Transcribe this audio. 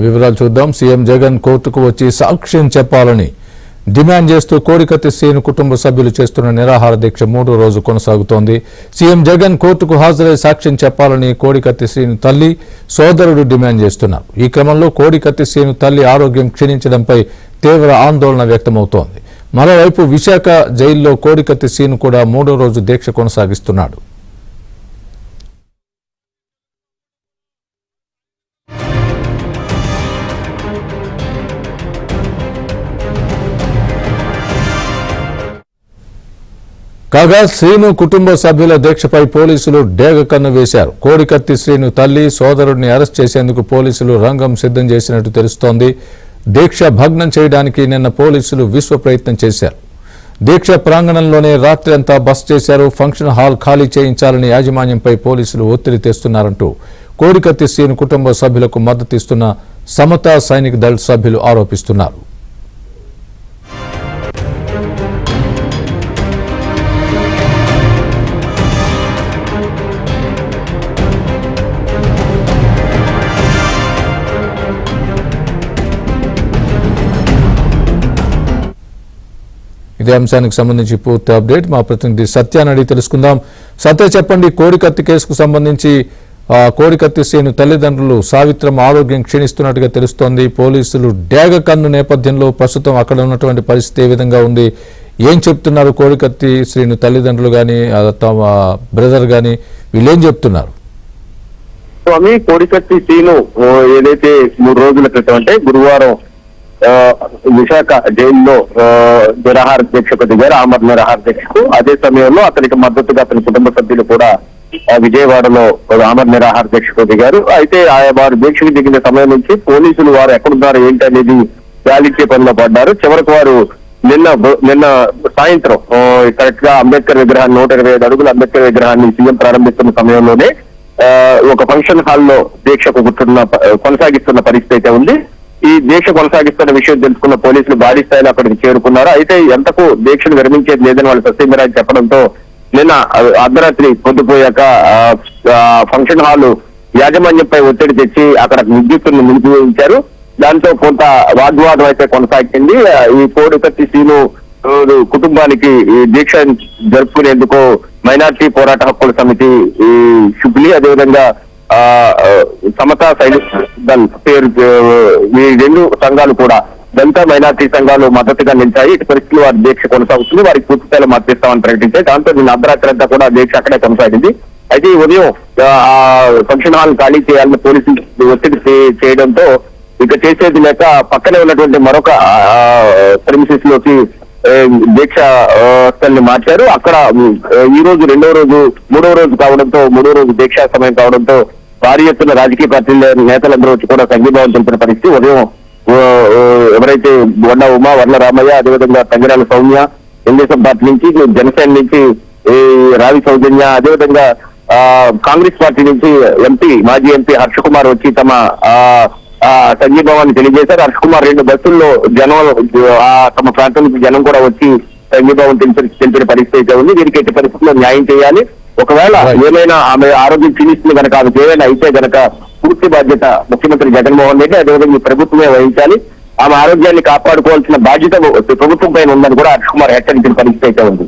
వివరాలు చూద్దాం. సీఎం జగన్ కోర్టుకు వచ్చి సాక్ష్యం చెప్పాలని డిమాండ్ చేస్తూ కోడికత్తి శ్రీను కుటుంబ సభ్యులు చేస్తున్న నిరాహార దీక్ష 3వ రోజు కొనసాగుతోంది. సీఎం జగన్ కోర్టుకు హాజరై సాక్ష్యం చెప్పాలని కోడికత్తి శ్రీను తల్లి, సోదరుడు డిమాండ్ చేస్తున్నారు. ఈ క్రమంలో కోడికత్తి శ్రీను తల్లి ఆరోగ్యం క్షీణించడంపై తీవ్ర ఆందోళన వ్యక్తమవుతోంది. మరోవైపు విశాఖ జైల్లో కోడికత్తి శ్రీను కూడా 3వ రోజు దీక్ష కొనసాగిస్తున్నాడు. కాగా శ్రీను కుటుంబ సభ్యుల దీక్షపై పోలీసులు డేగ కన్ను వేశారు. కోడికత్తి శ్రీను తల్లి, సోదరుడిని అరెస్ట్ చేసేందుకు పోలీసులు రంగం సిద్ధం చేసినట్టు తెలుస్తోంది. దీక్ష భగ్నం చేయడానికి నిన్న పోలీసులు విశ్వ ప్రయత్నం చేశారు. దీక్ష ప్రాంగణంలోనే రాత్రి అంతా బస చేశారు. ఫంక్షన్ హాల్ ఖాళీ చేయించాలని యాజమాన్యంపై పోలీసులు ఒత్తిడి తెస్తున్నారంటూ కోడికత్తి శ్రీను కుటుంబ సభ్యులకు మద్దతిస్తున్న సమతా సైనిక్ దళ సభ్యులు ఆరోపిస్తున్నారు. ఇదే అంశానికి సంబంధించి పూర్తి అప్డేట్ మా ప్రతినిధి సత్యాన్ని అడిగి తెలుసుకుందాం. సత్య, చెప్పండి, కోడికత్తి కేసుకు సంబంధించి కోడికత్తి శ్రీను తల్లిదండ్రులు సావిత్రమ్మ ఆరోగ్యం క్షీణిస్తున్నట్టుగా తెలుస్తోంది. పోలీసులు డేగ కన్ను నేపథ్యంలో ప్రస్తుతం అక్కడ ఉన్నటువంటి పరిస్థితి ఏ విధంగా ఉంది? ఏం చెప్తున్నారు కోడికత్తి శ్రీను తల్లిదండ్రులు కానీ తమ బ్రదర్ కానీ వీళ్ళు ఏం చెప్తున్నారు? స్వామి, కోడికత్తి శ్రీను ఏదైతే 3 రోజుల క్రితం అంటే గురువారం విశాఖ జైల్లో నిరాహార దీక్షకు దిగారు, ఆమరణ నిరాహార దీక్షకు. అదే సమయంలో అతనికి మద్దతుగా అతని కుటుంబ సభ్యులు కూడా విజయవాడలో ఆమరణ నిరాహార దీక్షకు దిగారు. అయితే వారు దీక్షకు దిగిన సమయం నుంచి పోలీసులు వారు ఎక్కడున్నారు ఏంటి అనేది గాలిచ్చే పనిలో పడ్డారు. చివరికి వారు నిన్న సాయంత్రం కరెక్ట్ గా అంబేద్కర్ విగ్రహాన్ని 125 అడుగుల అంబేద్కర్ విగ్రహాన్ని సీఎం ప్రారంభిస్తున్న సమయంలోనే ఒక ఫంక్షన్ హాల్లో దీక్షకు కొనసాగిస్తున్న పరిస్థితి అయితే ఉంది. ఈ దీక్ష కొనసాగిస్తున్న విషయం తెలుసుకున్న పోలీసులు భారీ స్థాయిలో అక్కడికి చేరుకున్నారు. అయితే ఎంతకు దీక్షను విరమించేది లేదని వాళ్ళు సత్యమరాజు చెప్పడంతో నిన్న అర్ధరాత్రి పొద్దుపోయాక ఫంక్షన్ హాల్ యాజమాన్యంపై ఒత్తిడి తెచ్చి అక్కడ విద్యుత్తును నిలిపివేయించారు. దాంతో కొంత వాగ్వాదం అయితే కొనసాగింది. ఈ కోడికత్తి శ్రీను కుటుంబానికి ఈ దీక్ష జరుపుకునేందుకు మైనార్టీ పోరాట హక్కుల సమితి ఈ షుబ్లీ, అదేవిధంగా సమతా సైనిక్ దళ్ పేరు ఈ 2 సంఘాలు కూడా దళిత మైనార్టీ సంఘాలు మద్దతుగా నిలిచాయి. ఇటు పరిస్థితులు వారి దీక్ష కొనసాగుతుంది. వారికి పూర్తి స్థాయిలో మద్దతిస్తామని ప్రకటించాయి. దాంతో నిన్న అర్ధరాత్రి అంతా కూడా దీక్ష అక్కడే కొనసాగింది. అయితే ఈ ఉదయం ఫంక్షన్ హాల్ ఖాళీ చేయాలని పోలీసులు ఒత్తిడి చేయడంతో ఇక చేసేది లేక పక్కనే ఉన్నటువంటి మరొక ప్రెమిసెస్ లోకి దీక్ష స్థలిని మార్చారు. అక్కడ ఈ రోజు 2వ రోజు 3వ రోజు కావడంతో 3వ రోజు దీక్షా సమయం కావడంతో భారీ ఎత్తున రాజకీయ పార్టీల నేతలందరూ వచ్చి కూడా సంఘీభావం తెలిపిన పరిస్థితి. ఉదయం ఎవరైతే వడ్ల ఉమా, వడ్ల రామయ్య, అదేవిధంగా తంగిరాల సౌమ్య, తెలుగుదేశం పార్టీ నుంచి, జనసేన నుంచి రావి సౌజన్య, అదేవిధంగా కాంగ్రెస్ పార్టీ నుంచి మాజీ ఎంపీ హర్ష కుమార్ వచ్చి తమ సంఘీభావాన్ని తెలియజేశారు. హర్ష కుమార్ 2 బస్సుల్లో జనం తమ ప్రాంతం నుంచి జనం కూడా వచ్చి సంఘీభావం తెలిపిన పరిస్థితి అయితే ఉంది. దీనికి ఎట్టి పరిస్థితుల్లో న్యాయం చేయాలి. ఒకవేళ ఏమైనా ఆమె ఆరోగ్యం క్షీణిస్తుంది కనుక ఆమె ఏమైనా అయితే కనుక పూర్తి బాధ్యత ముఖ్యమంత్రి జగన్మోహన్ రెడ్డి, అదేవిధంగా ఈ ప్రభుత్వమే వహించాలి. ఆమె ఆరోగ్యాన్ని కాపాడుకోవాల్సిన బాధ్యత ప్రభుత్వం పైన ఉందని కూడా హర్ష కుమార్ హెచ్చరించిన పరిస్థితి అయితే ఉంది.